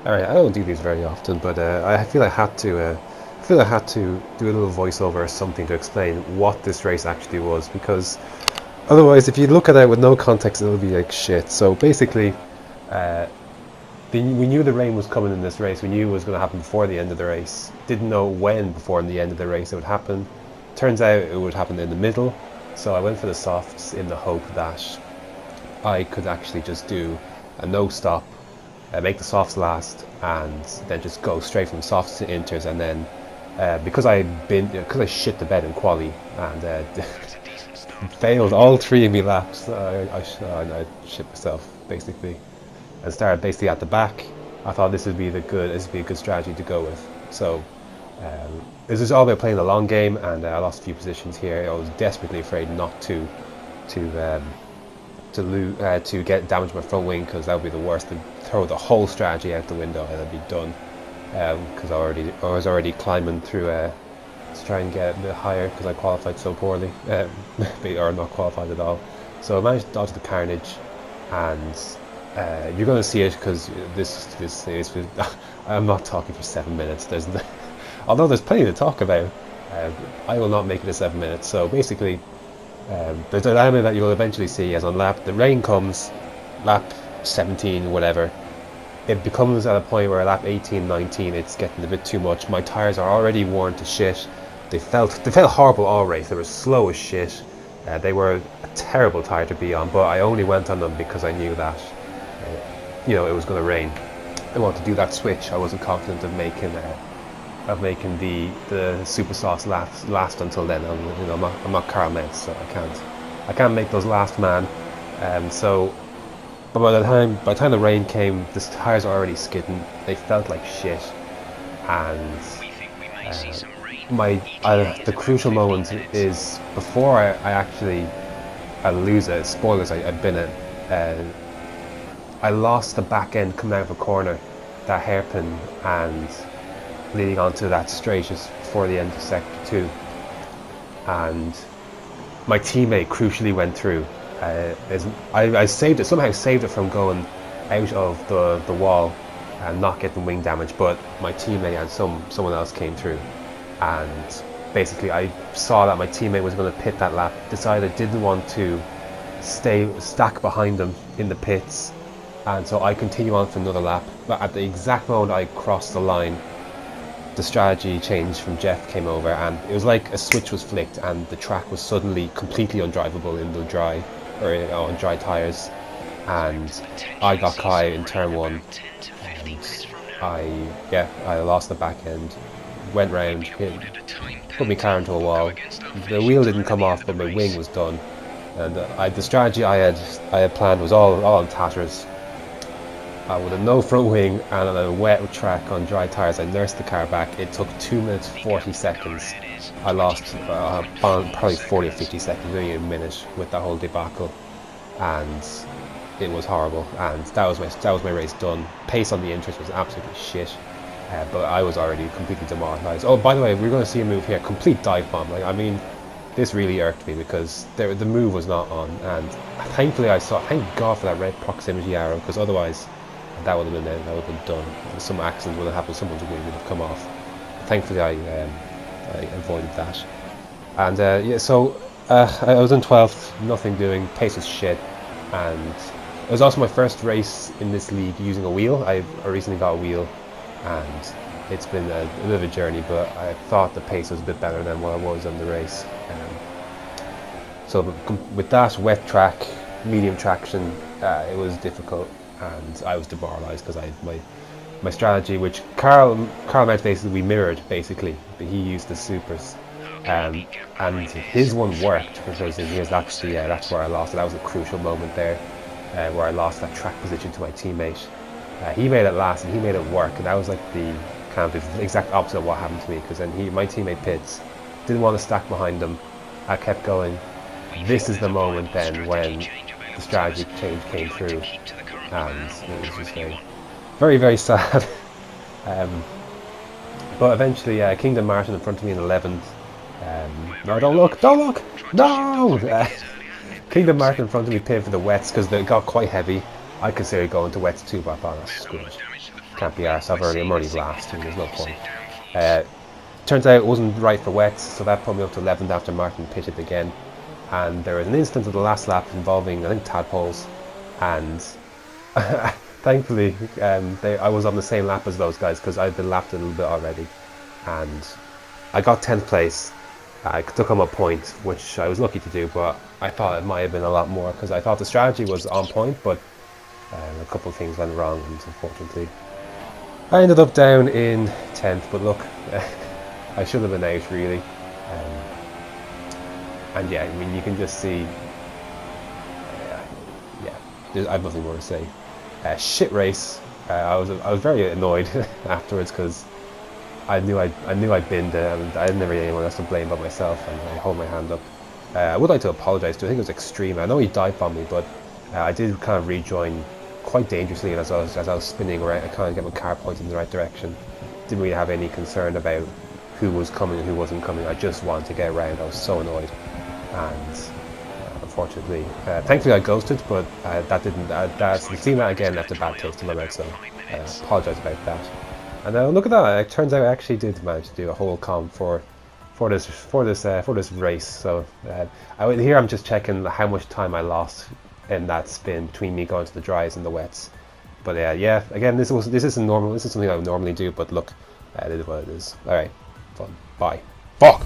All right, I don't do these very often, but I feel I had to. I feel I had to do a little voiceover or something to explain what this race actually was, because otherwise, if you look at it with no context, it'll be like shit. So basically, uh, we knew the rain was coming in this race. We knew it was going to happen before the end of the race. Didn't know when before the end of the race it would happen. Turns out it would happen in the middle. So I went for the softs in the hope that I could actually just do a no stop, make the softs last, and then just go straight from softs to inters. And then because I shit the bed in quali and failed all three of me laps, I shit myself basically and started basically at the back. I thought this would be a good strategy to go with. So this is all about playing the long game, and I lost a few positions here. I was desperately afraid not to um, to get damage my front wing, because that would be the worst. To throw the whole strategy out the window and I'd be done. Because I was already climbing through to try and get a bit higher because I qualified so poorly, or not qualified at all. So I managed to dodge the carnage, and you're going to see it because this is. I'm not talking for 7 minutes. Although there's plenty to talk about, uh, I will not make it to 7 minutes. So basically, the dilemma that you'll eventually see is on the rain comes, lap 17, whatever. It becomes at a point where lap 18, 19, it's getting a bit too much. My tyres are already worn to shit. They felt horrible all race. They were slow as shit. They were a terrible tyre to be on, but I only went on them because I knew that it was going to rain. I wanted to do that switch. I wasn't confident of making the super sauce last until then. I'm not Carl Metz, so I can't make those last man. So, but by the time the rain came, the tires were already skidding. They felt like shit, and the crucial moment is before I lose it. Spoilers, I bin it. I lost the back end coming out of a corner, that hairpin, and leading onto that straight just before the end of sector 2, and my teammate crucially went through. I saved it, somehow saved it from going out of the wall and not getting wing damage, but my teammate and someone else came through, and basically I saw that my teammate was going to pit that lap, decided I didn't want to stack behind him in the pits, and so I continue on for another lap. But at the exact moment I crossed the line, the strategy changed from Jeff came over, and it was like a switch was flicked and the track was suddenly completely undrivable in the dry, or on dry tyres, and I got caught in turn one, and I lost the back end, went round, put my car into a wall. The wheel didn't come off, but my wing was done, and the strategy I had planned was all on tatters. With a no front wing and on a wet track on dry tyres, I nursed the car back. It took 2 minutes 40 seconds. I lost probably 40 or 50 seconds, maybe a minute, with that whole debacle, and it was horrible. And that was my race done. Pace on the interest was absolutely shit, but I was already completely demoralised. Oh, by the way, we're going to see a move here, complete dive bomb. This really irked me because the move was not on, and thankfully thank God for that red proximity arrow, because otherwise that would have been it. That would have been done. Some accident would have happened. Someone's wing would have come off. Thankfully, I avoided that. And I was in 12th, nothing doing. Pace was shit, and it was also my first race in this league using a wheel. I recently got a wheel, and it's been a bit of a journey. But I thought the pace was a bit better than what I was on the race. So with that wet track, medium traction, it was difficult, and I was demoralised because my strategy, which Carl Metz basically we mirrored basically, but he used the supers, and his one worked for some reason. That's where I lost it. That was a crucial moment there, where I lost that track position to my teammate. He made it last and he made it work, and that was like the kind of the exact opposite of what happened to me, because then my teammate pits, didn't want to stack behind him. I kept going. This is the moment then when the strategy change came through, and it was just very, very, very sad. um, but eventually, Kingdom Martin in front of me in 11th. No, don't look, no! Kingdom Martin in front of me pitted for the wets because they got quite heavy. I considered going to wets too, but I thought that's screwed. can't be arsed. I'm already last, and there's no point. Turns out it wasn't right for wets, so that put me up to 11th after Martin pitted again. And there was an instance of the last lap involving, I think, tadpoles, and thankfully I was on the same lap as those guys because I'd been lapped a little bit already, and I got 10th place. I took home a point, which I was lucky to do, but I thought it might have been a lot more because I thought the strategy was on point, but a couple of things went wrong, and unfortunately I ended up down in 10th. But look, I should have been out really, and yeah, I mean, you can just see, yeah, I have nothing more to say. Shit race. I was very annoyed afterwards because I knew I'd binned it, and I didn't have really anyone else to blame but myself, and I hold my hand up. I would like to apologise to. I think it was Extreme. I know he dive bombed me, but I did kind of rejoin quite dangerously, and as I was spinning around, I kind of get my car pointed in the right direction. Didn't really have any concern about who was coming and who wasn't coming. I just wanted to get around. I was so annoyed, and unfortunately, thankfully I ghosted, but seeing that again left a bad taste in my mouth, so apologise about that. And look at that! It turns out I actually did manage to do a whole comp for this race. So here I'm just checking how much time I lost in that spin between me going to the dries and the wets. But yeah, again, this isn't normal. This is something I would normally do. But look, it is what it is. All right, fun. Bye. Fuck.